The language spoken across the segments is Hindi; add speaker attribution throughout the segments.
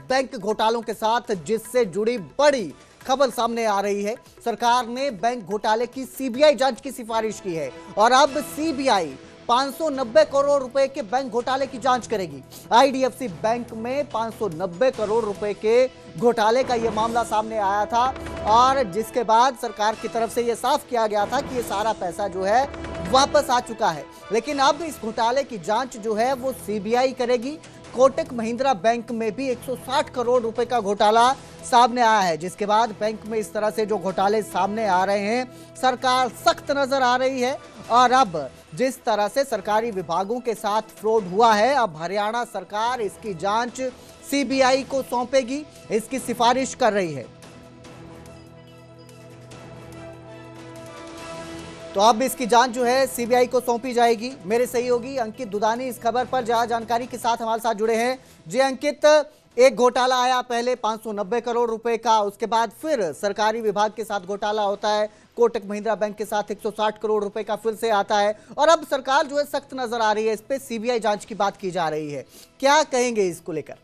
Speaker 1: बैंक घोटालों के साथ जिससे जुड़ी बड़ी खबर सामने आ रही है। सरकार ने बैंक घोटाले की सीबीआई जांच की सिफारिश की है और अब सीबीआई 590 करोड़ रुपए के बैंक घोटाले की जांच करेगी। आईडीएफसी बैंक में 590 करोड़ रुपए के घोटाले का यह मामला सामने आया था और जिसके बाद सरकार की तरफ से यह साफ किया गया था कि यह सारा पैसा जो है वापस आ चुका है। लेकिन अब इस घोटाले की जांच जो है वो सीबीआई करेगी। कोटक महिंद्रा बैंक में भी 160 करोड़ रुपए का घोटाला सामने आया है, जिसके बाद बैंक में इस तरह से जो घोटाले सामने आ रहे हैं, सरकार सख्त नजर आ रही है। और अब जिस तरह से सरकारी विभागों के साथ फ्रॉड हुआ है, अब हरियाणा सरकार इसकी जांच सीबीआई को सौंपेगी, इसकी सिफारिश कर रही है। तो अब इसकी जांच जो है सीबीआई को सौंपी जाएगी। मेरे सहयोगी अंकित दुधानी इस खबर पर ज्यादा जानकारी के साथ हमारे साथ जुड़े हैं। जी अंकित, एक घोटाला आया पहले 590 करोड़ रुपए का, उसके बाद फिर सरकारी विभाग के साथ घोटाला होता है, कोटक महिंद्रा बैंक के साथ 160 करोड़ रुपए का फिर से आता है और अब सरकार जो है सख्त नजर आ रही है। इस पे सीबीआई जांच की बात की जा रही है, क्या कहेंगे इसको लेकर?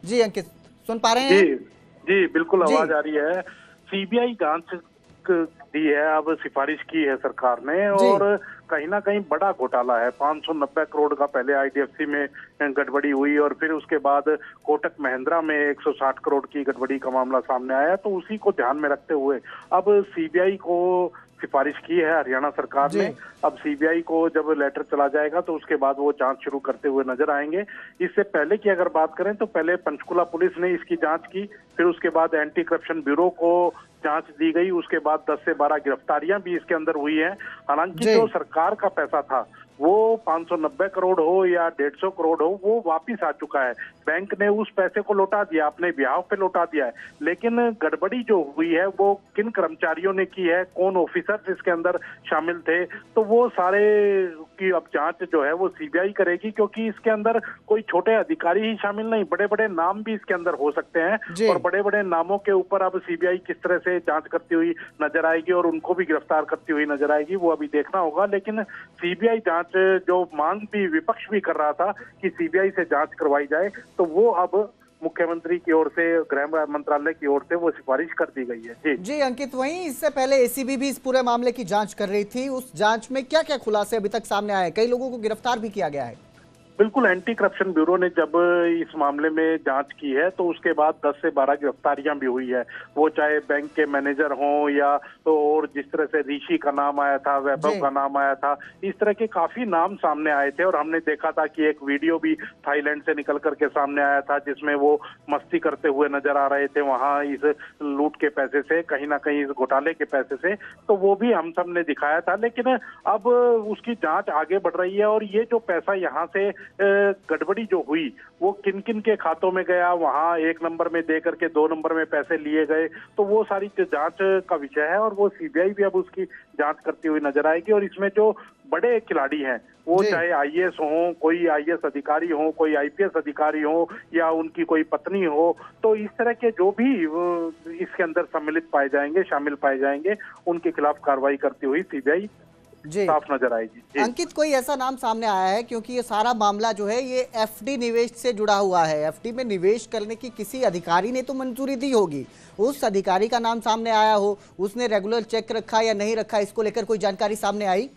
Speaker 1: जी अंकित, सुन पा रहे हैं?
Speaker 2: जी जी बिल्कुल, आवाज आ रही है। सीबीआई जांच दी है, अब सिफारिश की है सरकार ने और कहीं ना कहीं बड़ा घोटाला है। 590 करोड़ का पहले आईडीएफसी में गड़बड़ी हुई और फिर उसके बाद कोटक महिंद्रा में 160 करोड़ की गड़बड़ी का मामला सामने आया। तो उसी को ध्यान में रखते हुए अब सीबीआई को सिफारिश की है हरियाणा सरकार ने। अब सीबीआई को जब लेटर चला जाएगा तो उसके बाद वो जांच शुरू करते हुए नजर आएंगे। इससे पहले की अगर बात करें तो पहले पंचकुला पुलिस ने इसकी जांच की, फिर उसके बाद एंटी करप्शन ब्यूरो को जांच दी गई, उसके बाद 10 से 12 गिरफ्तारियां भी इसके अंदर हुई हैं। हालांकि जो सरकार का पैसा था वो 590 करोड़ हो या 150 करोड़ हो, वो वापिस आ चुका है। बैंक ने उस पैसे को लौटा दिया, अपने ब्याह पे लौटा दिया है। लेकिन गड़बड़ी जो हुई है वो किन कर्मचारियों ने की है, कौन ऑफिसर्स इसके अंदर शामिल थे, तो वो सारे की अब जांच जो है वो सीबीआई करेगी। क्योंकि इसके अंदर कोई छोटे अधिकारी ही शामिल नहीं, बड़े बड़े नाम भी इसके अंदर हो सकते हैं और बड़े बड़े नामों के ऊपर अब सीबीआई किस तरह से जांच करती हुई नजर आएगी और उनको भी गिरफ्तार करती हुई नजर आएगी, वो अभी देखना होगा। लेकिन सीबीआई जांच जो मांग भी विपक्ष भी कर रहा था कि सीबीआई से जांच करवाई जाए, तो वो अब मुख्यमंत्री की ओर से, गृह मंत्रालय की ओर से वो सिफारिश कर दी गई है। जी
Speaker 1: अंकित, वहीं इससे पहले एसीबी भी इस पूरे मामले की जांच कर रही थी। उस जांच में क्या क्या खुलासे अभी तक सामने आए? कई लोगों को गिरफ्तार भी किया गया है।
Speaker 2: बिल्कुल, एंटी करप्शन ब्यूरो ने जब इस मामले में जांच की है तो उसके बाद 10 से 12 गिरफ्तारियां भी हुई है। वो चाहे बैंक के मैनेजर हों या तो और जिस तरह से ऋषि का नाम आया था, वैभव का नाम आया था, इस तरह के काफी नाम सामने आए थे। और हमने देखा था कि एक वीडियो भी थाईलैंड से निकल करके सामने आया था जिसमें वो मस्ती करते हुए नजर आ रहे थे वहां इस लूट के पैसे से, कहीं ना कहीं इस घोटाले के पैसे से। तो वो भी हम सब ने दिखाया था। लेकिन अब उसकी जांच आगे बढ़ रही है और ये जो पैसा यहाँ से गड़बड़ी जो हुई वो किन किन के खातों में गया, वहां 1 नंबर में दे करके 2 नंबर में पैसे लिए गए, तो वो सारी जांच का विषय है और वो सीबीआई भी अब उसकी जांच करती हुई नजर आएगी। और इसमें जो बड़े खिलाड़ी हैं वो चाहे आईएएस हो, कोई आईएएस अधिकारी हो, कोई आईपीएस अधिकारी हो या उनकी कोई पत्नी हो, तो इस तरह के जो भी इसके अंदर सम्मिलित पाए जाएंगे, शामिल पाए जाएंगे, उनके खिलाफ कार्रवाई करती हुई सीबीआई साफ नजर आएगी।
Speaker 1: अंकित, कोई ऐसा नाम सामने आया है, क्योंकि ये सारा मामला जो है ये एफडी निवेश से जुड़ा हुआ है, एफडी में निवेश करने की किसी अधिकारी ने तो मंजूरी दी होगी, उस अधिकारी का नाम सामने आया हो, उसने रेगुलर चेक रखा या नहीं रखा, इसको लेकर कोई जानकारी सामने आई?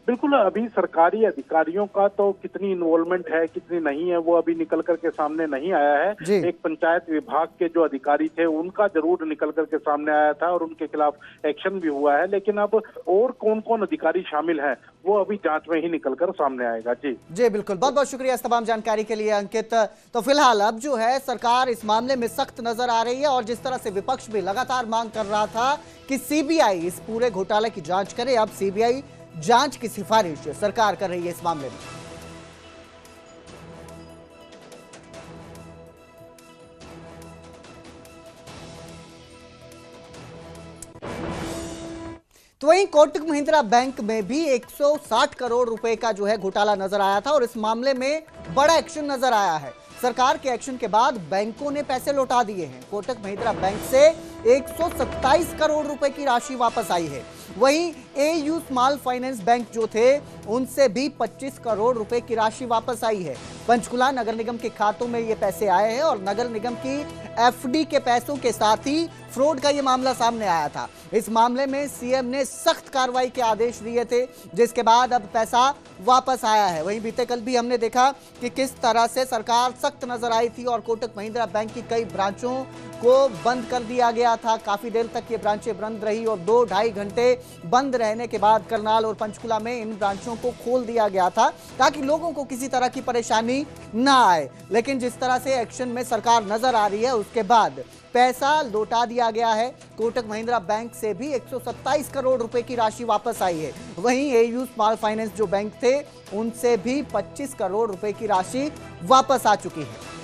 Speaker 2: बिल्कुल, अभी सरकारी अधिकारियों का तो कितनी इन्वॉल्वमेंट है कितनी नहीं है वो अभी निकल करके सामने नहीं आया है। एक पंचायत विभाग के जो अधिकारी थे उनका जरूर निकल करके सामने आया था और उनके खिलाफ एक्शन भी हुआ है। लेकिन अब और कौन कौन अधिकारी शामिल है वो अभी जांच में ही निकलकर सामने आएगा। जी
Speaker 1: बिल्कुल, बहुत बहुत शुक्रिया इस तमाम जानकारी के लिए अंकित। तो फिलहाल अब जो है सरकार इस मामले में सख्त नजर आ रही है और जिस तरह से विपक्ष भी लगातार मांग कर रहा था कि सीबीआई इस पूरे घोटाले की जांच करे, अब सीबीआई जांच की सिफारिश सरकार कर रही है इस मामले में। तो वहीं कोटक महिंद्रा बैंक में भी 160 करोड़ रुपए का जो है घोटाला नजर आया था और इस मामले में बड़ा एक्शन नजर आया है। सरकार के एक्शन के बाद बैंकों ने पैसे लौटा दिए हैं। कोटक महिंद्रा बैंक से 127 करोड़ रुपए की राशि वापस आई है वहीं एयू स्मॉल फाइनेंस बैंक जो थे उनसे भी 25 करोड़ रुपए की राशि वापस आई है। पंचकुला नगर निगम के खातों में ये पैसे आए हैं और नगर निगम की एफडी के पैसों के साथ ही फ्रॉड का ये मामला सामने आया था। इस मामले में सीएम ने सख्त कार्रवाई के आदेश दिए थे, जिसके बाद अब पैसा वापस आया है। वहीं बीते कल भी हमने देखा कि किस तरह से सरकार सख्त नजर आई थी और कोटक महिंद्रा बैंक की कई ब्रांचों को बंद कर दिया गया था। काफी देर तक ये ब्रांचें बंद रही और 2-2.5 घंटे बंद रहने के बाद करनाल और पंचकुला में इन ब्रांचों को खोल दिया गया था ताकि लोगों को किसी तरह की परेशानी ना आए। लेकिन जिस तरह से एक्शन में सरकार नजर आ रही है उसके बाद पैसा लौटा दिया गया है। कोटक महिंद्रा बैंक से भी 127 करोड़ रुपए की राशि वापस आई है। वहीं एयू स्मॉल फाइनेंस जो बैंक थे उनसे भी 25 करोड़ रुपए की राशि वापस आ चुकी है।